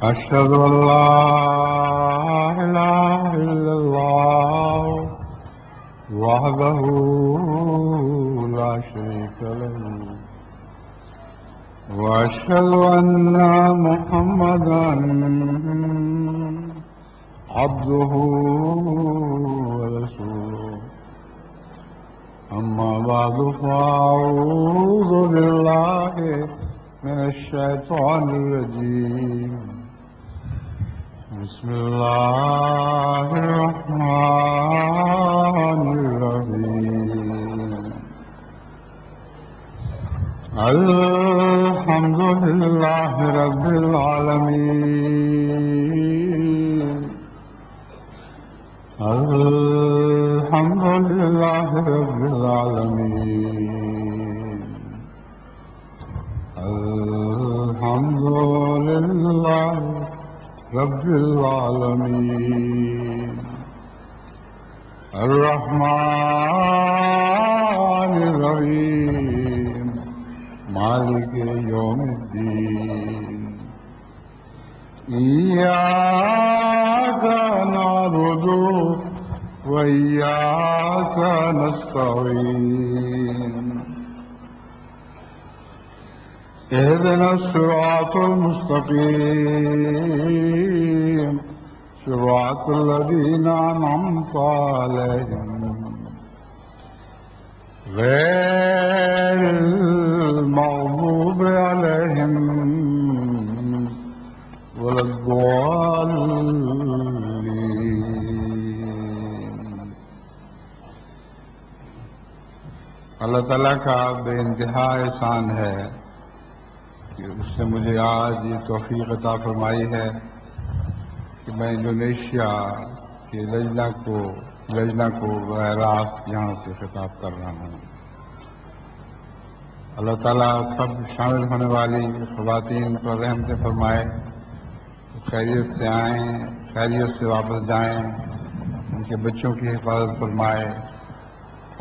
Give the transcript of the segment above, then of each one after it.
أشهد أن لا إله إلا الله وحده لا شريك له وأشهد أن محمدا عبده ورسوله أما بعد فأعوذ بالله من الشيطان الرجيم بسم الله الرحمن الرحيم الحمد لله رب العالمين الحمد لله رب العالمين الحمد لله رب العالمين الرحمن الرحيم مالك يوم الدين إياك نعبد وإياك نستعين اهدنا الصراط المستقيم صراط الذين أنعمت عليهم غير المغضوب عليهم ولا الضالين۔ اللہ تعالیٰ کا بے انتہا احسان ہے کہ اس نے مجھے آج یہ توفیق عطا فرمائی ہے کہ میں انڈونیشیا کے لجنہ کو براہ راست یہاں سے خطاب کر رہا ہوں۔ اللہ تعالیٰ سب شامل ہونے والی خواتین پر رحمت فرمائے، خیریت سے آئیں، خیریت سے واپس جائیں، ان کے بچوں کی حفاظت فرمائے،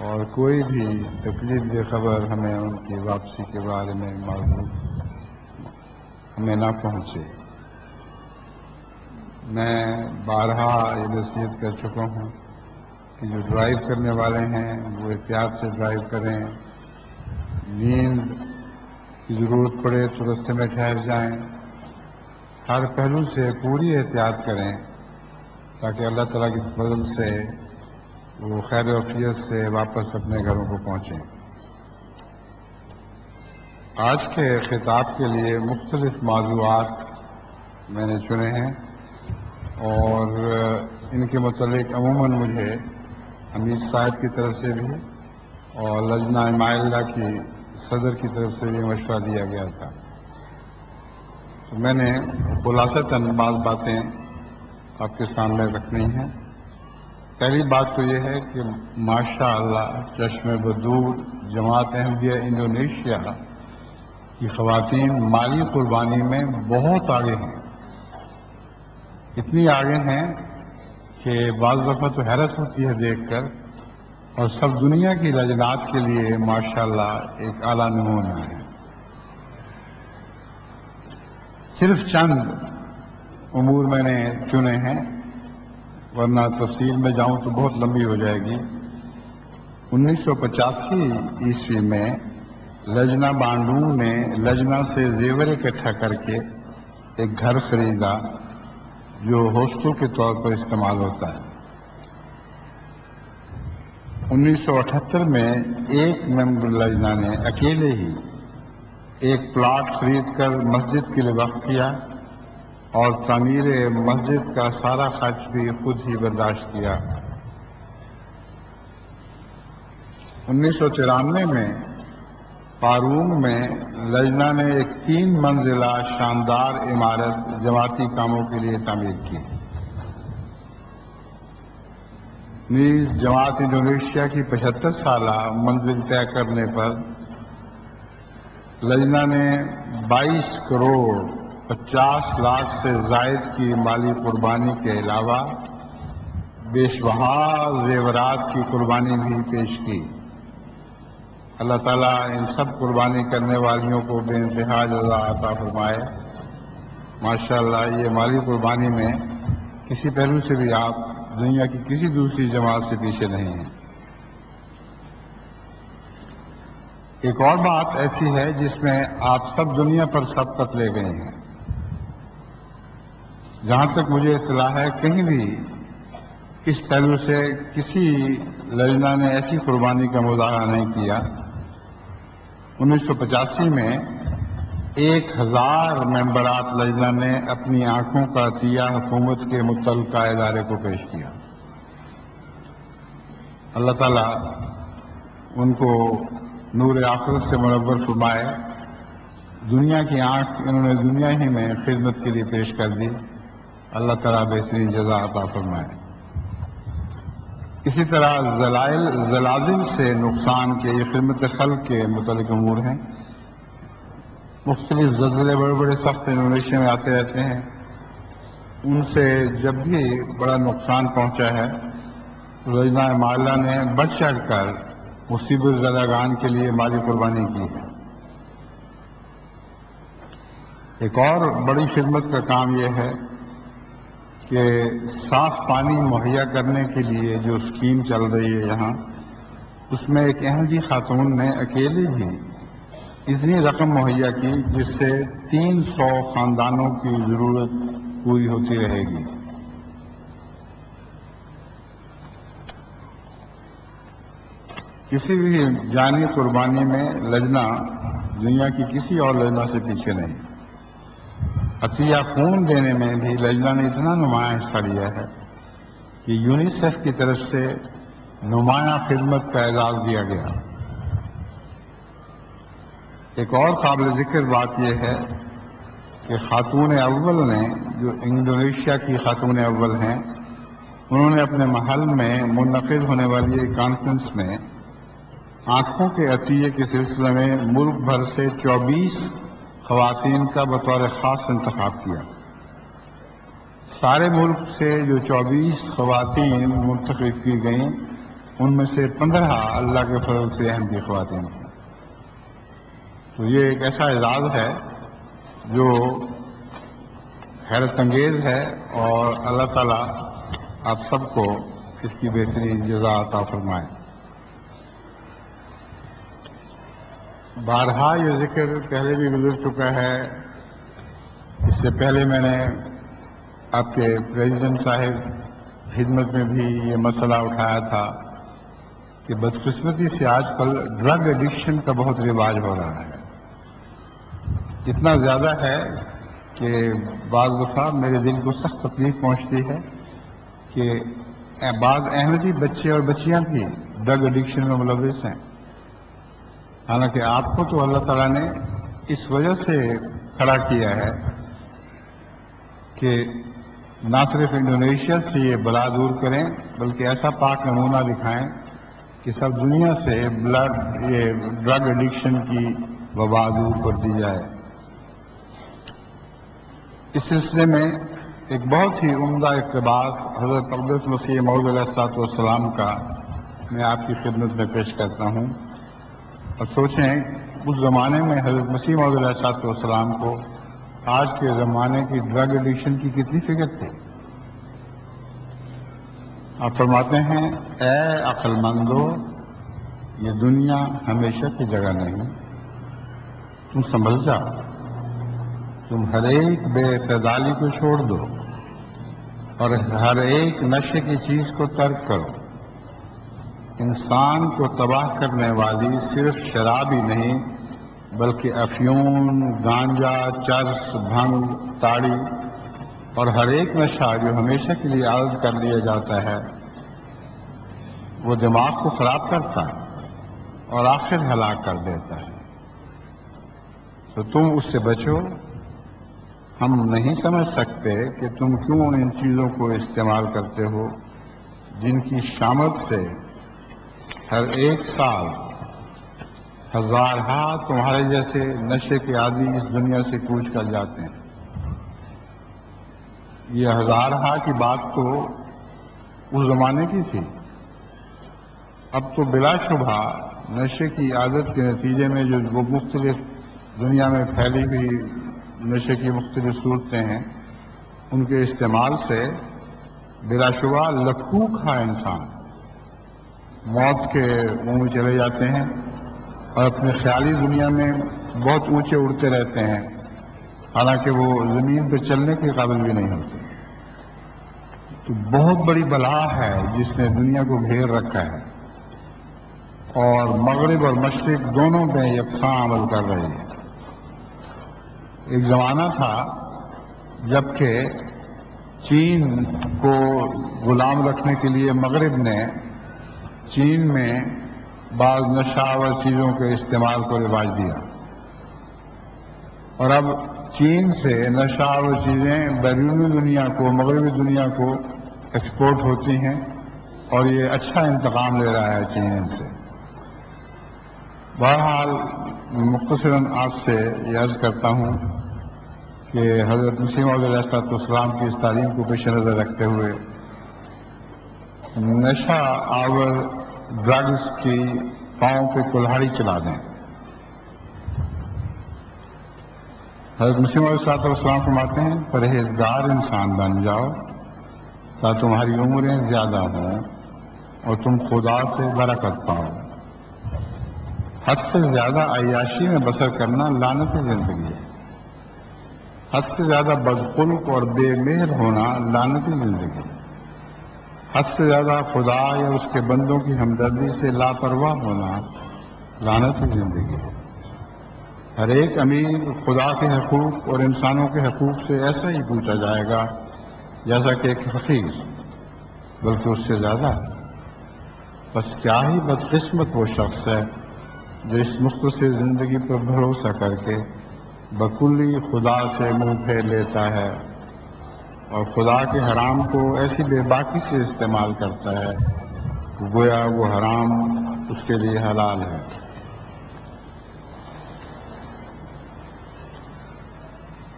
اور کوئی بھی تکلیف دہ خبر ہمیں ان کی واپسی کے بارے میں معلوم ہمیں نہ پہنچے۔ میں بارہا یہ نصیحت کر چکا ہوں کہ جو ڈرائیو کرنے والے ہیں وہ احتیاط سے ڈرائیو کریں، نیند کی ضرورت پڑے تو رستے میں ٹھہر جائیں، ہر پہلو سے پوری احتیاط کریں تاکہ اللہ تعالیٰ کی فضل سے وہ خیر و عافیت سے واپس اپنے گھروں کو پہنچیں۔ آج کے خطاب کے لیے مختلف موضوعات میں نے چنے ہیں، اور ان کے متعلق عموماً مجھے امیر صاحب کی طرف سے بھی اور لجنہ امائلہ کی صدر کی طرف سے بھی مشورہ دیا گیا تھا، تو میں نے خلاصتاً بعض باتیں آپ کے سامنے رکھنی ہیں۔ پہلی بات تو یہ ہے کہ ماشاء اللہ چشم بدور جماعت احمدیہ انڈونیشیا کی خواتین مالی قربانی میں بہت آگے ہیں، اتنی آگے ہیں کہ بعض دفعہ تو حیرت ہوتی ہے دیکھ کر، اور سب دنیا کی لجنات کے لیے ماشاءاللہ ایک اعلیٰ نمونہ ہے۔ صرف چند امور میں نے چنے ہیں، ورنہ تفصیل میں جاؤں تو بہت لمبی ہو جائے گی۔ 1985 عیسوی میں لجنہ بانڈون نے لجنہ سے زیور اکٹھا کر کے ایک گھر خریدا جو ہاسٹل کے طور پر استعمال ہوتا ہے۔ 1978 میں ایک ممبر لجنہ نے اکیلے ہی ایک پلاٹ خرید کر مسجد کے لیے وقف کیا اور تعمیر مسجد کا سارا خرچ بھی خود ہی برداشت کیا۔ 1993 میں پارون میں لجنہ نے ایک 3 منزلہ شاندار عمارت جماعتی کاموں کے لیے تعمیر کی۔ نیز جماعت انڈونیشیا کی 75 سالہ منزل طے کرنے پر لجنہ نے 22 کروڑ 50 لاکھ سے زائد کی مالی قربانی کے علاوہ بیش بہا زیورات کی قربانی بھی پیش کی۔ اللہ تعالیٰ ان سب قربانی کرنے والیوں کو بے انتہا جزا عطا فرمائے۔ ماشاءاللہ یہ مالی قربانی میں کسی پہلو سے بھی آپ دنیا کی کسی دوسری جماعت سے پیچھے نہیں ہیں۔ ایک اور بات ایسی ہے جس میں آپ سب دنیا پر سبقت لے گئے ہیں۔ جہاں تک مجھے اطلاع ہے کہیں بھی اس پہلو سے کسی لجنہ نے ایسی قربانی کا مظاہرہ نہیں کیا۔ 1985 میں 1000 ممبرات لجنہ نے اپنی آنکھوں کا عطیہ حکومت کے متعلقہ ادارے کو پیش کیا۔ اللہ تعالیٰ ان کو نور آخرت سے منور فرمائے۔ دنیا کی آنکھ انہوں نے دنیا ہی میں خدمت کے لیے پیش کر دی۔ اللہ تعالیٰ بہترین جزا عطا فرمائے۔ اسی طرح زلازل سے نقصان کے یہ خدمت خلق کے متعلق امور ہیں۔ مختلف زلزلے بڑے بڑے سخت انڈونیشیا میں آتے رہتے ہیں۔ ان سے جب بھی بڑا نقصان پہنچا ہے لجنہ معاہلہ نے بڑھ چڑھ کر مصیبت زدگان کے لیے مالی قربانی کی ہے۔ ایک اور بڑی خدمت کا کام یہ ہے کہ صاف پانی مہیا کرنے کے لیے جو اسکیم چل رہی ہے یہاں، اس میں ایک احمدی خاتون نے اکیلی ہی اتنی رقم مہیا کی جس سے 300 خاندانوں کی ضرورت پوری ہوتی رہے گی۔ کسی بھی جانی قربانی میں لجنہ دنیا کی کسی اور لجنہ سے پیچھے نہیں۔ عطیہ خون دینے میں بھی لجنہ نے اتنا نمایاں حصہ لیا ہے کہ یونیسیف کی طرف سے نمایاں خدمت کا اعزاز دیا گیا۔ ایک اور قابل ذکر بات یہ ہے کہ خاتون اول نے، جو انڈونیشیا کی خاتون اول ہیں، انہوں نے اپنے محل میں منعقد ہونے والی ایک کانفرنس میں آنکھوں کے عطیے کے سلسلے میں ملک بھر سے 24 خواتین کا بطور خاص انتخاب کیا۔ سارے ملک سے جو 24 خواتین منتخب کی گئیں ان میں سے 15 اللہ کے فضل سے احمدی خواتین تھیں۔ تو یہ ایک ایسا اعزاز ہے جو حیرت انگیز ہے، اور اللہ تعالیٰ آپ سب کو اس کی بہترین جزا عطا فرمائے۔ بارہا یہ ذکر پہلے بھی گزر چکا ہے۔ اس سے پہلے میں نے آپ کے پریزیڈنٹ صاحب خدمت میں بھی یہ مسئلہ اٹھایا تھا کہ بدقسمتی سے آج کل ڈرگ ایڈکشن کا بہت رواج ہو رہا ہے۔ اتنا زیادہ ہے کہ بعض دفعہ میرے دل کو سخت تکلیف پہنچتی ہے کہ بعض احمدی بچے اور بچیاں بھی ڈرگ ایڈکشن میں ملوث ہیں۔ حالانکہ آپ کو تو اللہ تعالیٰ نے اس وجہ سے کھڑا کیا ہے کہ نہ صرف انڈونیشیا سے یہ بلا دور کریں بلکہ ایسا پاک نمونہ دکھائیں کہ سب دنیا سے یہ ڈرگ ایڈکشن کی وبا دور کر دی جائے۔ اس سلسلے میں ایک بہت ہی عمدہ اقتباس حضرت اقدس مسیح موعود علیہ الصلوۃ والسلام کا میں آپ کی خدمت میں پیش کرتا ہوں، اور سوچیں اس زمانے میں حضرت مسیح موعود علیہ الصلوۃ والسلام کو آج کے زمانے کی ڈرگ ایڈکشن کی کتنی فکر تھی۔ آپ فرماتے ہیں، اے عقل مندو، یہ دنیا ہمیشہ کی جگہ نہیں، تم سنبھل جاؤ، تم ہر ایک بے اعتدالی کو چھوڑ دو اور ہر ایک نشے کی چیز کو ترک کرو۔ انسان کو تباہ کرنے والی صرف شراب ہی نہیں بلکہ افیون، گانجا، چرس، بھنگ، تاڑی اور ہر ایک نشہ جو ہمیشہ کے لیے عادت کر لیا جاتا ہے وہ دماغ کو خراب کرتا ہے اور آخر ہلاک کر دیتا ہے۔ تو تم اس سے بچو۔ ہم نہیں سمجھ سکتے کہ تم کیوں ان چیزوں کو استعمال کرتے ہو جن کی شامت سے ہر ایک سال ہزارہا تمہارے جیسے نشے کے عادی اس دنیا سے کوچ کر جاتے ہیں۔ یہ ہزارہا کی بات تو اس زمانے کی تھی، اب تو بلا شبہ نشے کی عادت کے نتیجے میں جو وہ مختلف دنیا میں پھیلی ہوئی نشے کی مختلف صورتیں ہیں، ان کے استعمال سے بلا شبہ لکھوں کھا انسان موت کے منہ میں چلے جاتے ہیں اور اپنے خیالی دنیا میں بہت اونچے اڑتے رہتے ہیں، حالانکہ وہ زمین پہ چلنے کے قابل بھی نہیں ہوتے۔ تو بہت بڑی بلا ہے جس نے دنیا کو گھیر رکھا ہے، اور مغرب اور مشرق دونوں پہ یکساں عمل کر رہی ہے۔ ایک زمانہ تھا جب کہ چین کو غلام رکھنے کے لیے مغرب نے چین میں بعض نشہ آور چیزوں کے استعمال کو رواج دیا، اور اب چین سے نشہ آور چیزیں بیرونی دنیا کو، مغربی دنیا کو ایکسپورٹ ہوتی ہیں، اور یہ اچھا انتقام لے رہا ہے چین ان سے۔ بہرحال مختصراً آپ سے یہ عرض کرتا ہوں کہ حضرت مسیح موعود علیہ السلام کی اس تعلیم کو پیش نظر رکھتے ہوئے نشہ آور ڈرگز کی پاؤں پہ کلہاڑی چلا دیں۔ حضرت مسیح موعود علیہ السلام فرماتے ہیں، پرہیزگار انسان بن جاؤ تاکہ تمہاری عمریں زیادہ ہوں اور تم خدا سے برکت پاؤ۔ حد سے زیادہ عیاشی میں بسر کرنا لعنتی زندگی ہے، حد سے زیادہ بدخلق اور بے مہر ہونا لعنتی زندگی ہے، حد سے زیادہ خدا یا اس کے بندوں کی ہمدردی سے لاپرواہ ہونا لعنتی زندگی ہے۔ ہر ایک امیر خدا کے حقوق اور انسانوں کے حقوق سے ایسا ہی پوچھا جائے گا جیسا کہ ایک فقیر، بلکہ اس سے زیادہ۔ بس کیا ہی بدقسمت وہ شخص ہے جو اس مختصر زندگی پر بھروسہ کر کے بکلی خدا سے منہ پھیر لیتا ہے اور خدا کے حرام کو ایسی بے باکی سے استعمال کرتا ہے کہ گویا وہ حرام اس کے لیے حلال ہے۔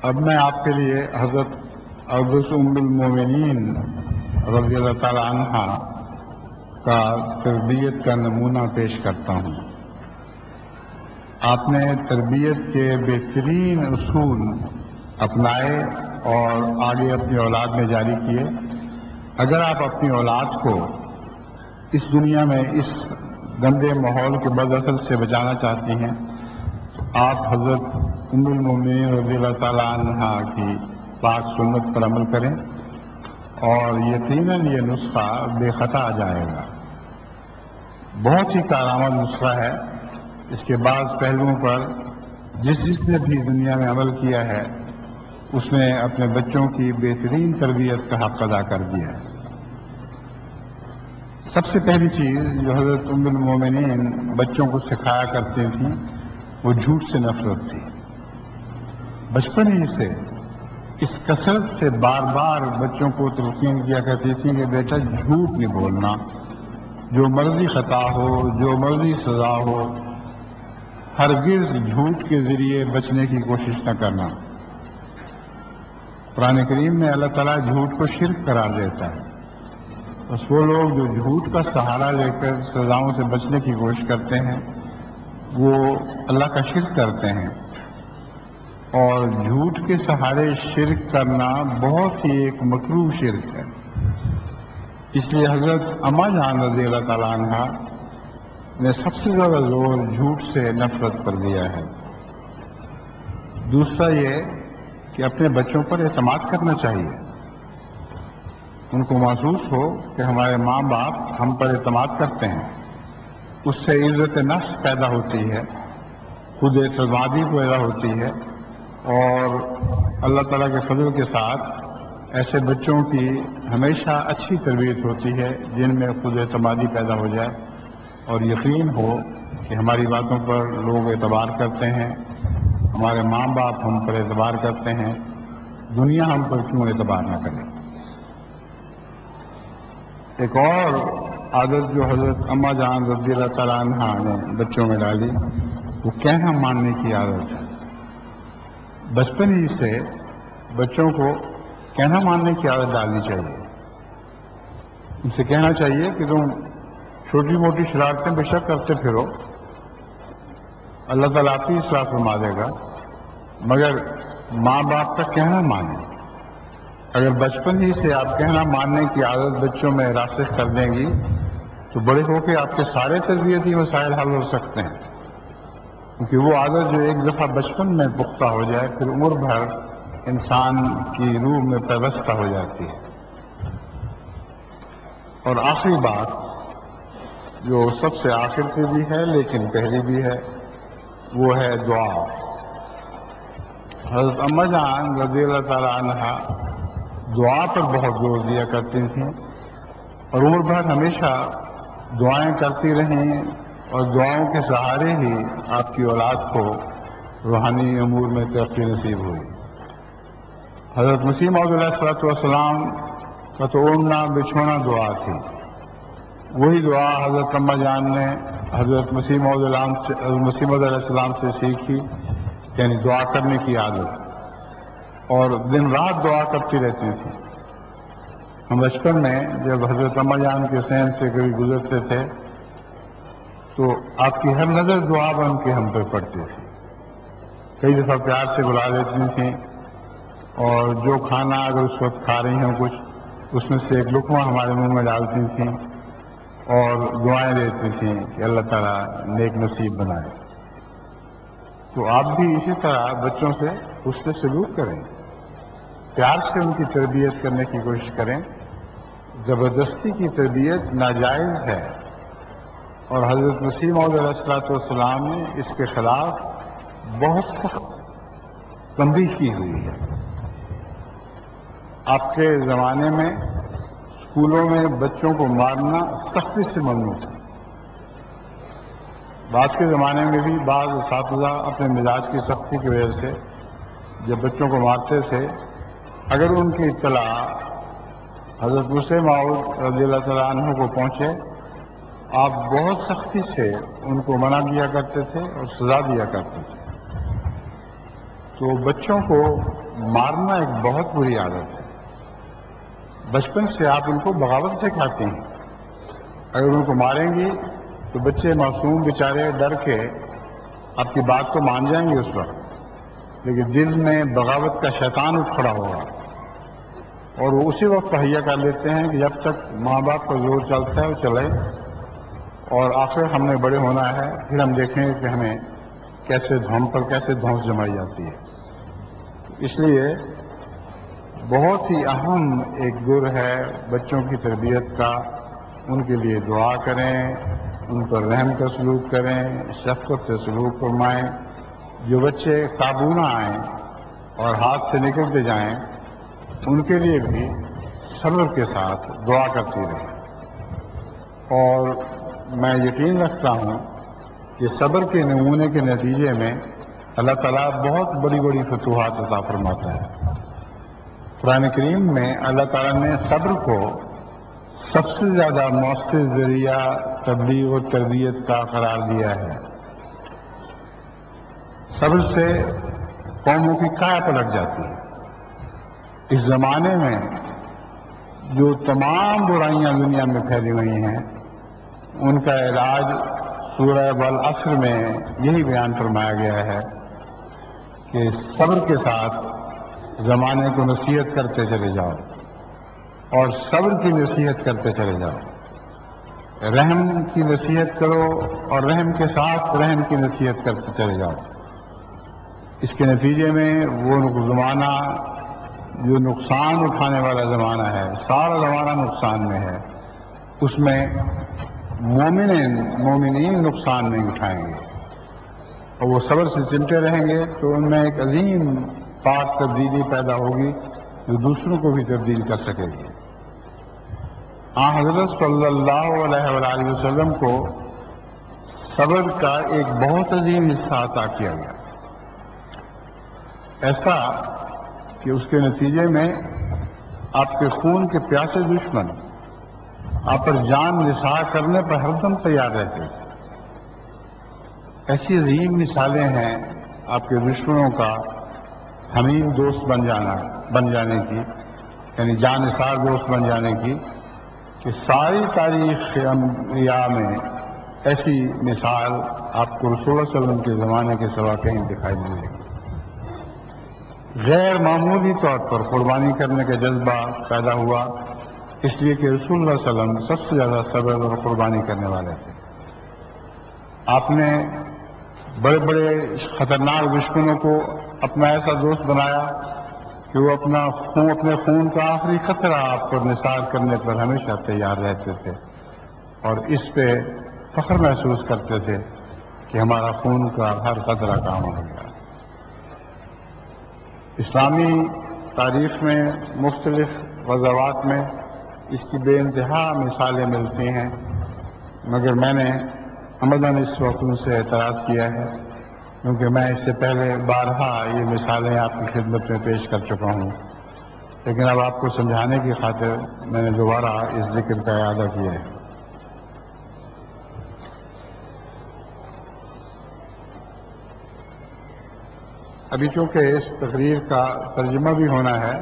اب میں آپ کے لیے حضرت عبدالس ام المومنین رضی اللہ تعالی عنہ کا تربیت کا نمونہ پیش کرتا ہوں۔ آپ نے تربیت کے بہترین اصول اپنائے اور آگے اپنی اولاد میں جاری کیے۔ اگر آپ اپنی اولاد کو اس دنیا میں اس گندے ماحول کے بد اثر سے بچانا چاہتی ہیں تو آپ حضرت ام المومنین رضی اللہ تعالی عنہ کی پاک سنت پر عمل کریں، اور یقیناً یہ نسخہ بے خطا آ جائے گا۔ بہت ہی کارآمد نسخہ ہے۔ اس کے بعض پہلوؤں پر جس نے بھی دنیا میں عمل کیا ہے اس نے اپنے بچوں کی بہترین تربیت کا حق ادا کر دیا ہے۔ سب سے پہلی چیز جو حضرت ام المومنین بچوں کو سکھایا کرتی تھیں وہ جھوٹ سے نفرت تھی۔ بچپن ہی سے اس کثرت سے بار بار بچوں کو تلقین کیا کرتی تھی کہ بیٹا جھوٹ نہیں بولنا، جو مرضی خطا ہو، جو مرضی سزا ہو، ہرگز جھوٹ کے ذریعے بچنے کی کوشش نہ کرنا۔ قرآن کریم میں اللہ تعالیٰ جھوٹ کو شرک قرار دیتا ہے۔ بس وہ لوگ جو جھوٹ کا سہارا لے کر سزاؤں سے بچنے کی کوشش کرتے ہیں وہ اللہ کا شرک کرتے ہیں، اور جھوٹ کے سہارے شرک کرنا بہت ہی ایک مکروہ شرک ہے۔ اس لیے حضرت اما جان رضی اللہ تعالیٰ عنہ نے سب سے زیادہ زور جھوٹ سے نفرت پر دیا ہے۔ دوسرا یہ کہ اپنے بچوں پر اعتماد کرنا چاہیے۔ ان کو محسوس ہو کہ ہمارے ماں باپ ہم پر اعتماد کرتے ہیں، اس سے عزت نفس پیدا ہوتی ہے، خود اعتمادی پیدا ہوتی ہے، اور اللہ تعالیٰ کے فضل کے ساتھ ایسے بچوں کی ہمیشہ اچھی تربیت ہوتی ہے جن میں خود اعتمادی پیدا ہو جائے اور یقین ہو کہ ہماری باتوں پر لوگ اعتبار کرتے ہیں، ہمارے ماں باپ ہم پر اعتبار کرتے ہیں، دنیا ہم پر کیوں اعتبار نہ کرے۔ ایک اور عادت جو حضرت اما جان رضی اللہ تعالیٰ عنہ نے بچوں میں ڈالی وہ کہنا ماننے کی عادت ہے۔ بچپن ہی سے بچوں کو کہنا ماننے کی عادت ڈالنی چاہیے۔ ان سے کہنا چاہیے کہ تم چھوٹی موٹی شرارتیں بے شک کرتے پھرو، اللہ تعالیٰ آپ کی اصلاح فرما دے گا، مگر ماں باپ کا کہنا مانیں۔ اگر بچپن ہی سے آپ کہنا ماننے کی عادت بچوں میں راسخ کر دیں گی تو بڑے ہو کے آپ کے سارے تربیتی مسائل حل ہو سکتے ہیں، کیونکہ وہ عادت جو ایک دفعہ بچپن میں پختہ ہو جائے پھر عمر بھر انسان کی روح میں پیوستہ ہو جاتی ہے۔ اور آخری بات جو سب سے آخر سے بھی ہے لیکن پہلی بھی ہے، وہ ہے دعا۔ حضرت اماں جان رضی اللہ تعالی عنہا دعا پر بہت زور دیا کرتی تھیں اور عمر بھر ہمیشہ دعائیں کرتی رہیں، اور دعاؤں کے سہارے ہی آپ کی اولاد کو روحانی امور میں ترقی نصیب ہوئی۔ حضرت مسیح موعود علیہ السلام کا تو اوڑھنا بچھونا دعا تھی، وہی دعا حضرت اماں جان نے حضرت مسیح موعود علیہ السلام سے سیکھی، یعنی دعا کرنے کی عادت، اور دن رات دعا کرتی رہتی تھی۔ ہم بچپن میں جب حضرت اماں جان کے صحن سے کبھی گزرتے تھے تو آپ کی ہر نظر دعا بن کے ہم پہ پڑتی تھی، کئی دفعہ پیار سے بلا لیتی تھیں، اور جو کھانا اگر اس وقت کھا رہی ہوں کچھ، اس میں سے ایک لقمہ ہمارے منہ میں ڈالتی تھیں اور دعائیں دیتی تھیں کہ اللہ تعالیٰ نیک نصیب بنائے۔ تو آپ بھی اسی طرح بچوں سے حسن سلوک کریں، پیار سے ان کی تربیت کرنے کی کوشش کریں۔ زبردستی کی تربیت ناجائز ہے، اور حضرت مسیح موعود علیہ السلام نے اس کے خلاف بہت سخت تنبیہ کی ہوئی ہے۔ آپ کے زمانے میں اسکولوں میں بچوں کو مارنا سختی سے ممنوع تھا۔ بعد کے زمانے میں بھی بعض اساتذہ اپنے مزاج کی سختی کی وجہ سے جب بچوں کو مارتے تھے، اگر ان کی اطلاع حضرت مسیح موعود رضی اللہ تعالیٰ عنہ کو پہنچے، آپ بہت سختی سے ان کو منع کیا کرتے تھے اور سزا دیا کرتے تھے۔ تو بچوں کو مارنا ایک بہت بری عادت ہے۔ بچپن سے آپ ان کو بغاوت سکھاتے ہیں، اگر ان کو ماریں گی تو بچے معصوم بیچارے ڈر کے آپ کی بات تو مان جائیں گے اس وقت، لیکن دل میں بغاوت کا شیطان اٹھ کھڑا ہوگا، اور وہ اسی وقت تہیا کر لیتے ہیں کہ جب تک ماں باپ کا زور چلتا ہے وہ چلے، اور آخر ہم نے بڑے ہونا ہے، پھر ہم دیکھیں گے کہ ہمیں کیسے ہم پر کیسے دھونس جمائی جاتی ہے۔ اس لیے بہت ہی اہم ایک گر ہے بچوں کی تربیت کا، ان کے لیے دعا کریں، ان پر رحم کا سلوک کریں، شفقت سے سلوک فرمائیں۔ جو بچے قابو نہ آئیں اور ہاتھ سے نکلتے جائیں، ان کے لیے بھی صبر کے ساتھ دعا کرتی رہیں۔ اور میں یقین رکھتا ہوں کہ صبر کے نمونے کے نتیجے میں اللہ تعالیٰ بہت بڑی بڑی فتوحات عطا فرماتا ہے۔ قرآن کریم میں اللہ تعالیٰ نے صبر کو سب سے زیادہ مؤثر ذریعہ تبلیغ و تربیت کا قرار دیا ہے۔ صبر سے قوموں کی کایا پلٹ جاتی ہے۔ اس زمانے میں جو تمام برائیاں دنیا میں پھیلی ہوئی ہیں، ان کا علاج سورہ والعصر میں یہی بیان فرمایا گیا ہے کہ صبر کے ساتھ زمانے کو نصیحت کرتے چلے جاؤ، اور صبر کی نصیحت کرتے چلے جاؤ، رحم کی نصیحت کرو اور رحم کے ساتھ رحم کی نصیحت کرتے چلے جاؤ۔ اس کے نتیجے میں وہ زمانہ جو نقصان اٹھانے والا زمانہ ہے، سارا زمانہ نقصان میں ہے، اس میں مومنین نقصان نہیں اٹھائیں گے، اور وہ صبر سے چلتے رہیں گے تو ان میں ایک عظیم پاک تبدیلی پیدا ہوگی جو دوسروں کو بھی تبدیل کر سکے گی۔ حضرت صلی اللہ علیہ وآلہ وسلم کو صبر کا ایک بہت عظیم حصہ عطا کیا گیا، ایسا کہ اس کے نتیجے میں آپ کے خون کے پیاسے دشمن آپ پر جان نثار کرنے پر ہر دم تیار رہتے تھے۔ ایسی عظیم مثالیں ہیں آپ کے دشمنوں کا حمیم دوست بن جانے کی، یعنی جان نثار دوست بن جانے کی، کہ ساری تاریخ انبیاء میں ایسی مثال آپ کو رسول اللہ صلی اللہ علیہ وسلم کے زمانے کے سوا کہیں دکھائی نہیں دے گی۔ غیر معمولی طور پر قربانی کرنے کا جذبہ پیدا ہوا، اس لیے کہ رسول اللہ صلی اللہ علیہ وسلم سب سے زیادہ صبر اور قربانی کرنے والے تھے۔ آپ نے بڑے بڑے خطرناک دشمنوں کو اپنا ایسا دوست بنایا کہ وہ اپنے خون کا آخری قطرہ آپ پر نثار کرنے پر ہمیشہ تیار رہتے تھے، اور اس پہ فخر محسوس کرتے تھے کہ ہمارا خون کا ہر قطرہ کام ہو گیا۔ اسلامی تاریخ میں مختلف غزوات میں اس کی بے انتہا مثالیں ملتی ہیں، مگر میں نے عمداً اس وقت ان سے اعتراض کیا ہے، کیونکہ میں اس سے پہلے بارہا یہ مثالیں آپ کی خدمت میں پیش کر چکا ہوں، لیکن اب آپ کو سمجھانے کی خاطر میں نے دوبارہ اس ذکر کا اعادہ کیا ہے۔ ابھی چونکہ اس تقریر کا ترجمہ بھی ہونا ہے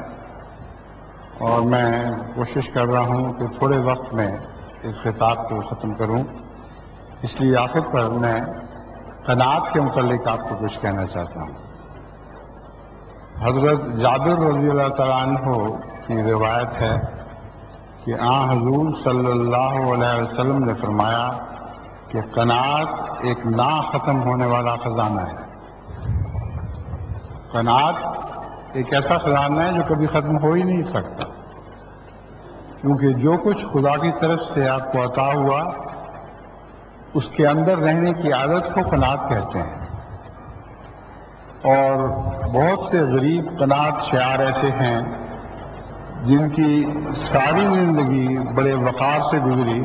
اور میں کوشش کر رہا ہوں کہ تھوڑے وقت میں اس خطاب کو ختم کروں، اس لیے آخر پر میں قناعت کے متعلق آپ کو کچھ کہنا چاہتا ہوں۔ حضرت جابر رضی اللہ تعالیٰ عنہ کی روایت ہے کہ حضور صلی اللہ علیہ وسلم نے فرمایا کہ قناعت ایک نا ختم ہونے والا خزانہ ہے۔ قناعت ایک ایسا خزانہ ہے جو کبھی ختم ہو ہی نہیں سکتا، کیونکہ جو کچھ خدا کی طرف سے آپ کو عطا ہوا اس کے اندر رہنے کی عادت کو قناعت کہتے ہیں۔ اور بہت سے غریب قناعت شعار ایسے ہیں جن کی ساری زندگی بڑے وقار سے گزری،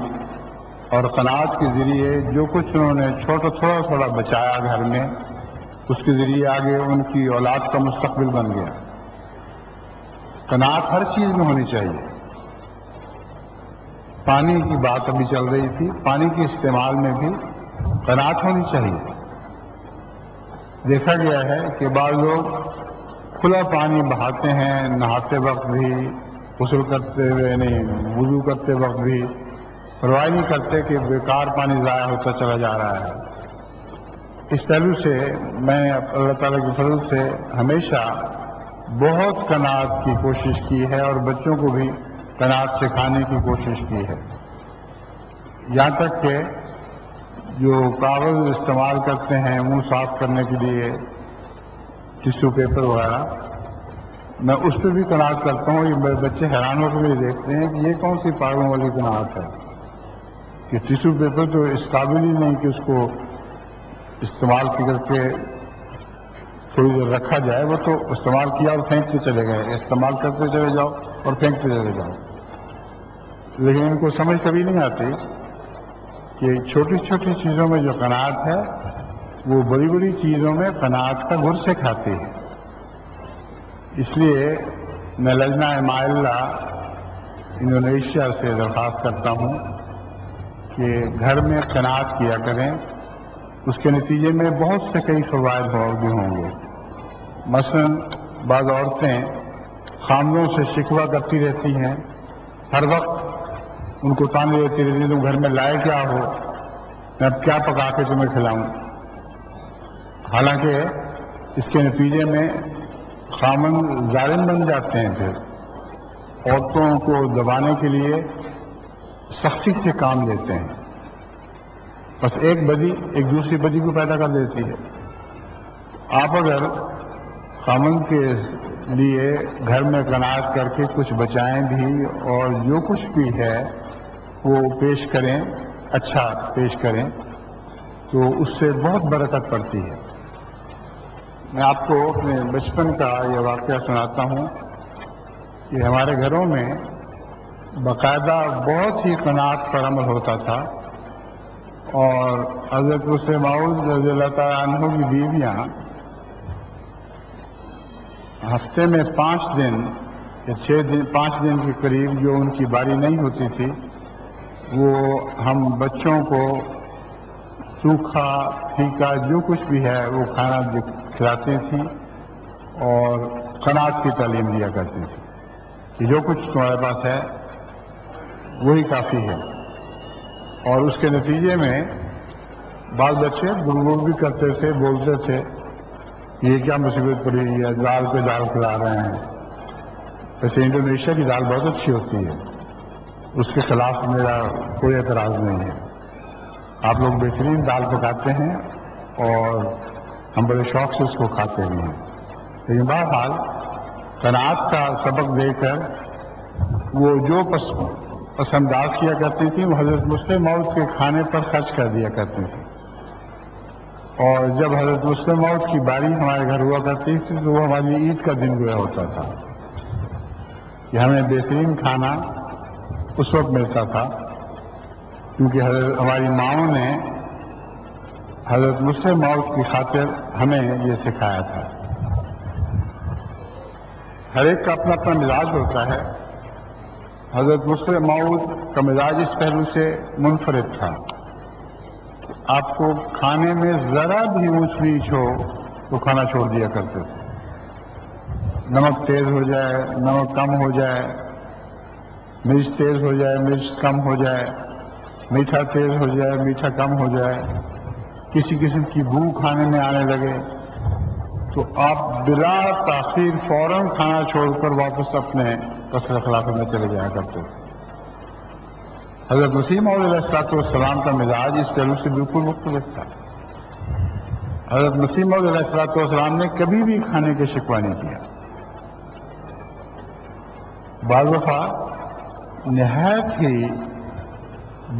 اور قناعت کے ذریعے جو کچھ انہوں نے تھوڑا تھوڑا بچایا گھر میں، اس کے ذریعے آگے ان کی اولاد کا مستقبل بن گیا۔ قناعت ہر چیز میں ہونی چاہیے۔ پانی کی بات ابھی چل رہی تھی، پانی کے استعمال میں بھی قناعت ہونی چاہیے۔ دیکھا گیا ہے کہ بعض لوگ کھلا پانی بہاتے ہیں، نہاتے وقت بھی، غسل کرتے ہوئے نہیں، وضو کرتے وقت بھی، پرواہ نہیں کرتے کہ بیکار پانی ضائع ہوتا چلا جا رہا ہے۔ اس پہلو سے میں نے اللہ تعالیٰ کے فضل سے ہمیشہ بہت قناعت کی کوشش کی ہے، اور بچوں کو بھی قناعت سکھانے کی کوشش کی ہے۔ یہاں تک کہ جو کاغذ استعمال کرتے ہیں منہ صاف کرنے کے لیے، ٹیشو پیپر وغیرہ، میں اس پہ بھی قناعت کرتا ہوں۔ یہ بچے حیران ہو کے دیکھتے ہیں کہ یہ کون سی پاگلوں والی قناعت ہے کہ ٹیشو پیپر تو اس قابل ہی نہیں کہ اس کو استعمال کر کے تھوڑی دیر رکھا جائے، وہ تو استعمال کیا اور پھینکتے چلے گئے، استعمال کرتے چلے جاؤ اور پھینکتے چلے جاؤ۔ لیکن ان کو سمجھ کبھی نہیں آتی کہ چھوٹی چھوٹی چیزوں میں جو قناعت ہے وہ بڑی بڑی چیزوں میں قناعت کا گر سے کھاتی ہے۔ اس لیے میں لجنہ مائلہ انڈونیشیا سے درخواست کرتا ہوں کہ گھر میں قناعت کیا کریں، اس کے نتیجے میں بہت سے کئی فوائد بھی ہوں گے۔ مثلا بعض عورتیں خامدوں سے شکوہ کرتی رہتی ہیں، ہر وقت ان کو تانے دیتی رہتی ہیں، تم گھر میں لائے کیا ہو، میں اب کیا پکا کے تمہیں کھلاؤں۔ حالانکہ اس کے نتیجے میں خامند ظالم بن جاتے ہیں، پھر عورتوں کو دبانے کے لیے سختی سے کام دیتے ہیں۔ بس ایک بدی ایک دوسری بدی کو پیدا کر دیتی ہے۔ آپ اگر خامند کے لیے گھر میں قناعت کر کے کچھ بچائیں بھی، اور جو کچھ بھی ہے وہ پیش کریں، اچھا پیش کریں، تو اس سے بہت برکت پڑتی ہے۔ میں آپ کو اپنے بچپن کا یہ واقعہ سناتا ہوں کہ ہمارے گھروں میں باقاعدہ بہت ہی قناعت پر عمل ہوتا تھا، اور حضرت مسلم موعود رضی اللہ تعالیٰ عنہ کی بیویاں ہفتے میں 5 دن یا 6 دن 5 دن کے قریب جو ان کی باری نہیں ہوتی تھی، وہ ہم بچوں کو سوکھا پھیکا جو کچھ بھی ہے وہ کھانا کھلاتی تھیں، اور قناعت کی تعلیم دیا کرتی تھی کہ جو کچھ تمہارے پاس ہے وہی کافی ہے. اور اس کے نتیجے میں بعض بچے گڑگڑ بھی کرتے تھے، بولتے تھے یہ کیا مصیبت پڑی ہے، دال پہ دال کھلا رہے ہیں. ویسے انڈونیشیا کی دال بہت اچھی ہوتی ہے، اس کے خلاف میرا کوئی اعتراض نہیں ہے. آپ لوگ بہترین دال پکاتے ہیں اور ہم بڑے شوق سے اس کو کھاتے بھی ہیں. لیکن بہرحال قناعت کا سبق دے کر وہ جو پسنداز کیا کرتی تھی وہ حضرت مسلم موعود کے کھانے پر خرچ کر دیا کرتی تھی. اور جب حضرت مسلم موعود کی باری ہمارے گھر ہوا کرتی تھی تو وہ ہماری عید کا دن گویا ہوتا تھا کہ ہمیں بہترین کھانا اس وقت ملتا تھا، کیونکہ ہماری ماؤں نے حضرت مسلم موعود کی خاطر ہمیں یہ سکھایا تھا. ہر ایک کا اپنا اپنا مزاج ہوتا ہے. حضرت مسلم موعود کا مزاج اس پہلو سے منفرد تھا. آپ کو کھانے میں ذرا بھی اونچ نیچ ہو تو کھانا چھوڑ دیا کرتے تھے. نمک تیز ہو جائے، نمک کم ہو جائے، مرچ تیز ہو جائے، مرچ کم ہو جائے، میٹھا تیز ہو جائے، میٹھا کم ہو جائے، کسی قسم کی بو کھانے میں آنے لگے تو آپ بلا تاخیر فوراً کھانا چھوڑ کر واپس اپنے قصر خلافت میں چلے جایا کرتے تھے. حضرت مسیح موعود علیہ السلام کا مزاج اس پہلو سے بالکل مختلف تھا. حضرت مسیح موعود علیہ السلام نے کبھی بھی کھانے کے شکوہ نہیں کیا. بعض دفعہ نہایت ہی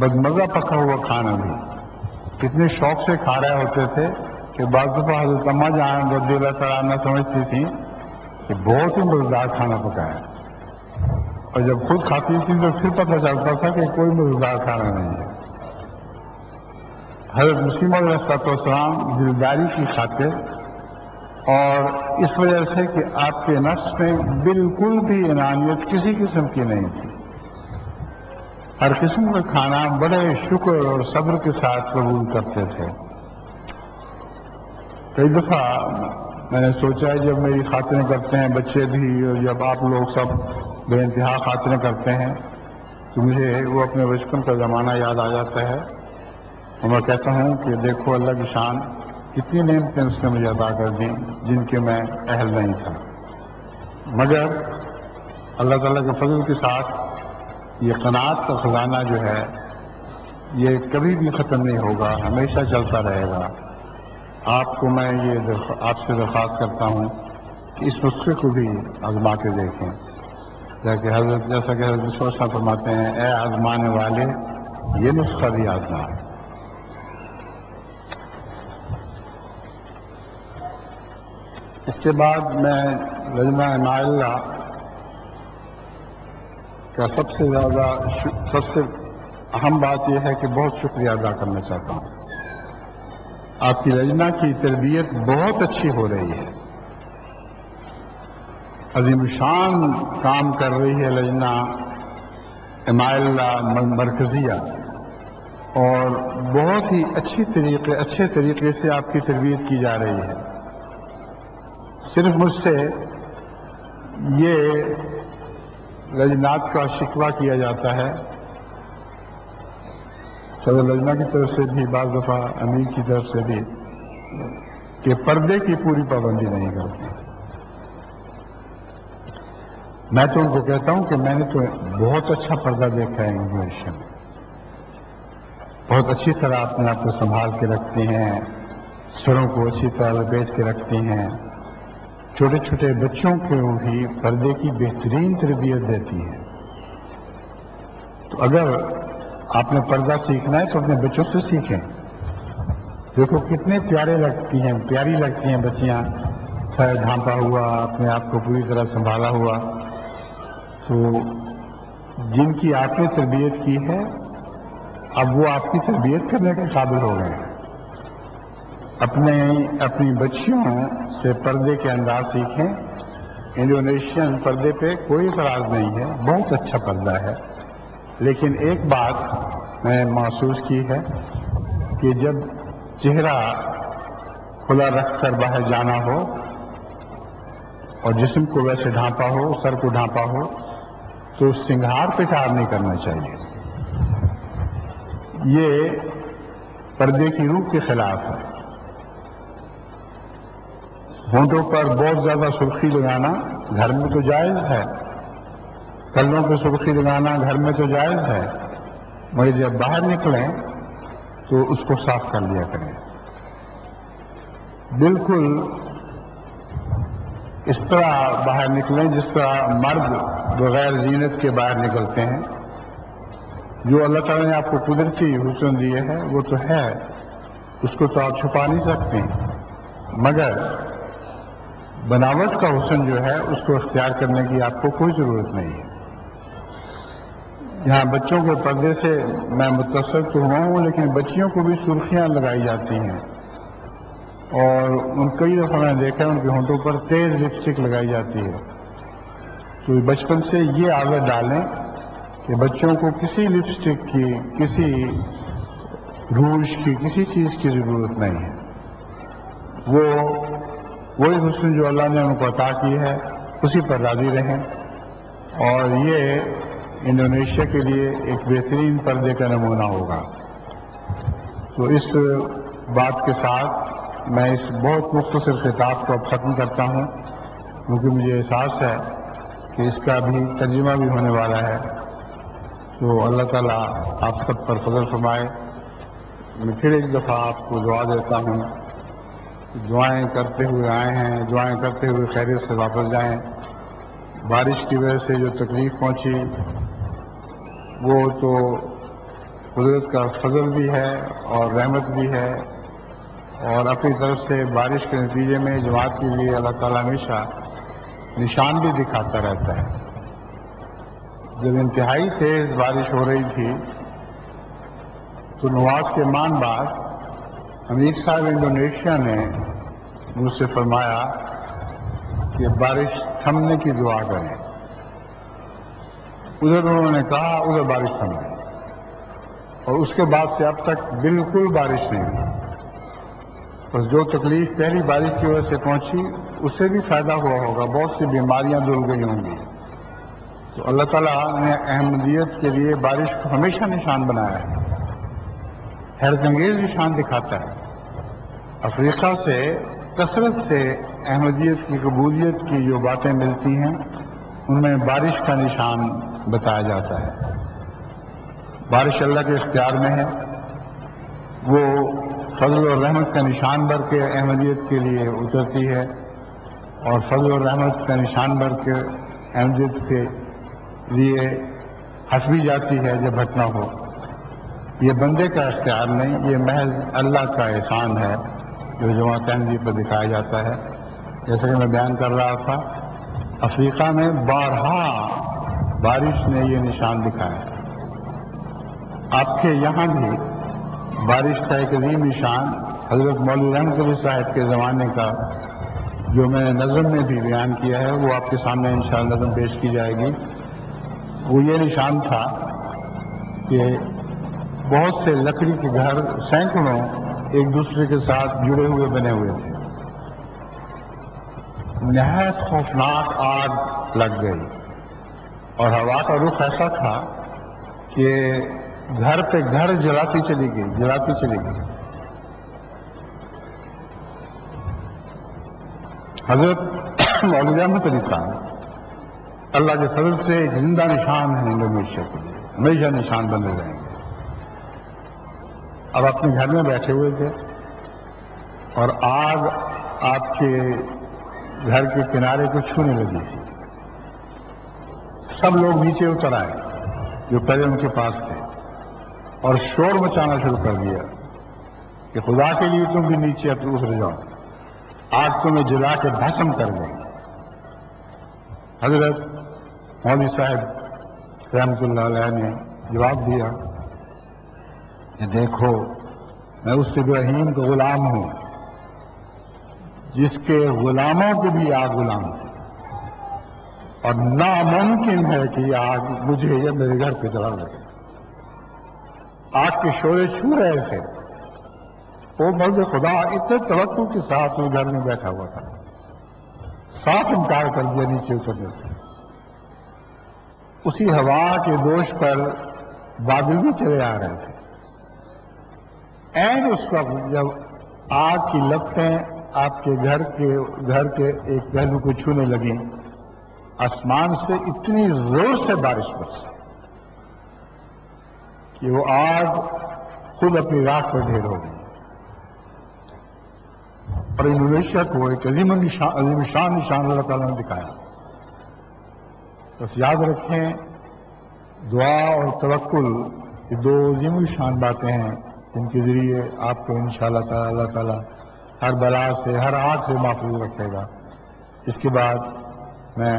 بدمزہ پکا ہوا کھانا بھی کتنے شوق سے کھا رہے ہوتے تھے کہ بعض دفعہ حضرت اماں جان رضی اللہ تعالیٰ عنہ سمجھتی تھی کہ بہت ہی مزیدار کھانا پکایا، اور جب خود کھاتی تھی تو پھر پتہ چلتا تھا کہ کوئی مزیدار کھانا نہیں ہے. حضرت مسیح موعود علیہ السلام دلداری کی خاطر اور اس وجہ سے کہ آپ کے نفس میں بالکل بھی انانیت کسی قسم کی نہیں تھی، ہر قسم کا کھانا بڑے شکر اور صبر کے ساتھ قبول کرتے تھے. کئی دفعہ میں نے سوچا ہے جب میری خاطریں کرتے ہیں بچے بھی اور جب آپ لوگ سب بے انتہا خاطریں کرتے ہیں تو مجھے وہ اپنے بچپن کا زمانہ یاد آ جاتا ہے اور میں کہتا ہوں کہ دیکھو اللہ کی شان، کتنی نعمتیں اس نے مجھے عطا کر دیں جن کے میں اہل نہیں تھا. مگر اللہ تعالیٰ کے فضل کے ساتھ یہ قناعت کا خزانہ جو ہے یہ کبھی بھی ختم نہیں ہوگا، ہمیشہ چلتا رہے گا. آپ کو میں یہ آپ سے درخواست کرتا ہوں کہ اس نسخے کو بھی آزما کے دیکھیں، جیسا کہ حضرت مسلم فرماتے ہیں اے آزمانے والے یہ نسخہ بھی آزما. اس کے بعد میں لجنہ نائلہ کا سب سے اہم بات یہ ہے کہ بہت شکریہ ادا کرنا چاہتا ہوں. آپ کی لجنہ کی تربیت بہت اچھی ہو رہی ہے، عظیم شان کام کر رہی ہے لجنہ نائلہ مرکزیہ، اور بہت ہی اچھے طریقے سے آپ کی تربیت کی جا رہی ہے. صرف مجھ سے یہ لجنات کا شکوہ کیا جاتا ہے، صدر لجنہ کی طرف سے بھی، بعض دفعہ امیر کی طرف سے بھی، کہ پردے کی پوری پابندی نہیں کرتے. میں تو ان کو کہتا ہوں کہ میں نے تو بہت اچھا پردہ دیکھا ہے انڈونیشیا میں، بہت اچھی طرح اپنے آپ کو سنبھال کے رکھتے ہیں، سروں کو اچھی طرح لپیٹ کے رکھتے ہیں، چھوٹے چھوٹے بچوں کو بھی پردے کی بہترین تربیت دیتی ہیں. تو اگر آپ نے پردہ سیکھنا ہے تو اپنے بچوں سے سیکھیں. دیکھو کتنے پیاری لگتی ہیں بچیاں، سر ڈھانپا ہوا، اپنے آپ کو پوری طرح سنبھالا ہوا. تو جن کی آپ نے تربیت کی ہے اب وہ آپ کی تربیت کرنے کے قابل ہو گئے ہیں. اپنی بچیوں سے پردے کے انداز سیکھیں. انڈونیشین پردے پہ کوئی اعتراض نہیں ہے، بہت اچھا پردہ ہے. لیکن ایک بات میں محسوس کی ہے کہ جب چہرہ کھلا رکھ کر باہر جانا ہو اور جسم کو ویسے ڈھانپا ہو، سر کو ڈھانپا ہو، تو سنگھار پہ کار نہیں کرنا چاہیے. یہ پردے کی روح کے خلاف ہے۔ ہونٹوں پر بہت زیادہ سرخی لگانا گھر میں تو جائز ہے، کلوں پہ سرخی لگانا گھر میں تو جائز ہے، مگر جب باہر نکلیں تو اس کو صاف کر لیا کریں۔ بالکل اس طرح باہر نکلیں جس طرح مرد بغیر زینت کے باہر نکلتے ہیں۔ جو اللہ تعالیٰ نے آپ کو قدرتی حسن دیے ہے وہ تو ہے، اس کو تو آپ چھپا نہیں سکتے، مگر بناوٹ کا حسن جو ہے اس کو اختیار کرنے کی آپ کو کوئی ضرورت نہیں ہے۔ یہاں بچوں کے پردے سے میں متاثر تو ہوا ہوں، لیکن بچیوں کو بھی سرخیاں لگائی جاتی ہیں، اور کئی دفعہ میں نے دیکھا ہے ان کے ہونٹوں پر تیز لپسٹک لگائی جاتی ہے۔ تو بچپن سے یہ عادت ڈالیں کہ بچوں کو کسی لپسٹک کی، کسی روج کی، کسی چیز کی ضرورت نہیں ہے۔ وہی حسن جو اللہ نے ان کو عطا کی ہے اسی پر راضی رہیں، اور یہ انڈونیشیا کے لیے ایک بہترین پردے کا نمونہ ہوگا۔ تو اس بات کے ساتھ میں اس بہت مختصر خطاب کو اب ختم کرتا ہوں، کیونکہ مجھے احساس ہے کہ اس کا بھی ترجمہ بھی ہونے والا ہے۔ تو اللہ تعالیٰ آپ سب پر فضل فرمائے۔ میں پھر ایک دفعہ آپ کو دعا دیتا ہوں، دعائیں کرتے ہوئے آئے ہیں، دعائیں کرتے ہوئے خیریت سے واپس جائیں۔ بارش کی وجہ سے جو تکلیف پہنچی وہ تو قدرت کا فضل بھی ہے اور رحمت بھی ہے، اور اپنی طرف سے بارش کے نتیجے میں جماعت کے لیے اللہ تعالیٰ ہمیشہ نشان بھی دکھاتا رہتا ہے۔ جب انتہائی تیز بارش ہو رہی تھی تو نواز کے مان بعد امیر صاحب انڈونیشیا نے مجھ سے فرمایا کہ بارش تھمنے کی دعا کریں۔ ادھر انہوں نے کہا، ادھر بارش تھم گئی، اور اس کے بعد سے اب تک بالکل بارش نہیں ہوئی۔ بس جو تکلیف پہلی بارش کی وجہ سے پہنچی اس سے بھی فائدہ ہوا ہوگا، بہت سی بیماریاں دھل گئی ہوں گی۔ تو اللہ تعالیٰ نے احمدیت کے لیے بارش کو ہمیشہ نشان بنایا ہے، حیرت انگیز نشان دکھاتا ہے۔ افریقہ سے کثرت سے احمدیت کی قبولیت کی جو باتیں ملتی ہیں ان میں بارش کا نشان بتایا جاتا ہے۔ بارش اللہ کے اختیار میں ہے، وہ فضل اور رحمت کا نشان بن کے احمدیت کے لیے اترتی ہے، اور فضل اور رحمت کا نشان بن کے احمدیت کے لیے ہٹ بھی جاتی ہے جب ہٹنا ہو۔ یہ بندے کا اختیار نہیں، یہ محض اللہ کا احسان ہے جو جماعت احمدیہ پر دکھایا جاتا ہے۔ جیسا کہ میں بیان کر رہا تھا، افریقہ میں بارہا بارش نے یہ نشان دکھایا ہے۔ آپ کے یہاں بھی بارش کا ایک عظیم نشان حضرت مولوی رحمت علی صاحب کے زمانے کا جو میں نے نظم میں بھی بیان کیا ہے، وہ آپ کے سامنے انشاءاللہ نظم پیش کی جائے گی۔ وہ یہ نشان تھا کہ بہت سے لکڑی کے گھر سینکڑوں ایک دوسرے کے ساتھ جڑے ہوئے بنے ہوئے تھے۔ نہایت خوفناک آگ لگ گئی، اور ہوا کا رخ ایسا تھا کہ گھر پہ گھر جلاتی چلی گئی۔ حضرت مولوی رحمت علی صاحب اللہ کے فضل سے ایک زندہ نشان ہے انڈونیشیا کے لیے، ہمیشہ نشان بنے رہیں گے۔ اب اپنے گھر میں بیٹھے ہوئے تھے اور آگ آپ کے گھر کے کنارے کو چھونے لگی تھی۔ سب لوگ نیچے اتر آئے جو پہلے ان کے پاس تھے، اور شور مچانا شروع کر دیا کہ خدا کے لیے تم بھی نیچے اتر جاؤ، آگ تمہیں جلا کے بھسم کر دیں گے۔ حضرت مولوی صاحب رحمۃ اللہ علیہ نے جواب دیا کہ دیکھو، میں اس ابراہیم کا غلام ہوں جس کے غلاموں کے بھی آگ غلام تھے، اور ناممکن ہے کہ یہ آگ مجھے یا میرے گھر پہ جلا سکے۔ آگ کے شعلے چھو رہے تھے، وہ مرد خدا اتنے توقع کے ساتھ وہ گھر میں بیٹھا ہوا تھا، صاف انکار کر دیا نیچے اترنے سے۔ اسی ہوا کے دوش پر بادل بھی چلے آ رہے تھے، عین اس وقت جب آگ کی لپٹیں آپ کے گھر کے ایک پہلو کو چھونے لگیں، آسمان سے اتنی زور سے بارش برسی کہ وہ آگ خود اپنی راکھ پر ڈھیر ہو گئی، اور انڈونیشیا کو ایک عظیم شان نشان اللہ تعالیٰ نے دکھایا۔ بس یاد رکھیں، دعا اور توکل یہ دو عظیم شان باتیں ہیں جن کے ذریعے آپ کو انشاءاللہ تعالی اللہ تعالیٰ ہر بلا سے، ہر آگ سے محفوظ رکھے گا۔ اس کے بعد میں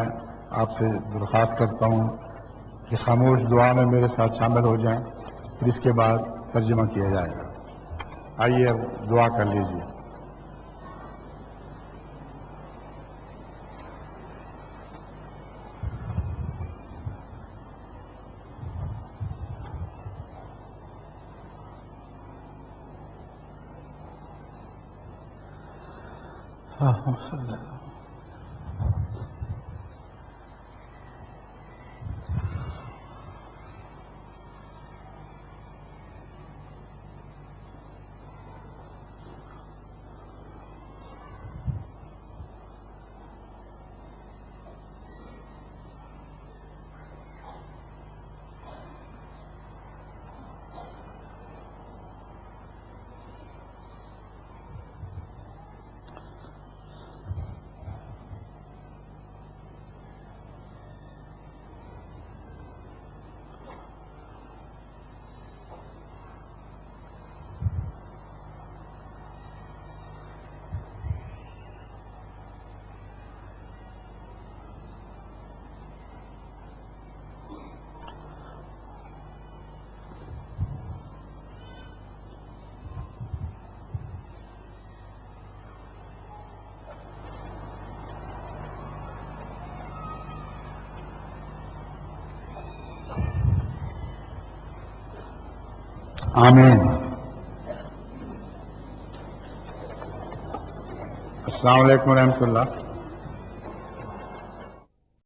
آپ سے درخواست کرتا ہوں کہ خاموش دعا میں میرے ساتھ شامل ہو جائیں، پھر اس کے بعد ترجمہ کیا جائے گا۔ آئیے اب دعا کر لیجیے۔ آمین۔ السلام علیکم ورحمۃ اللہ۔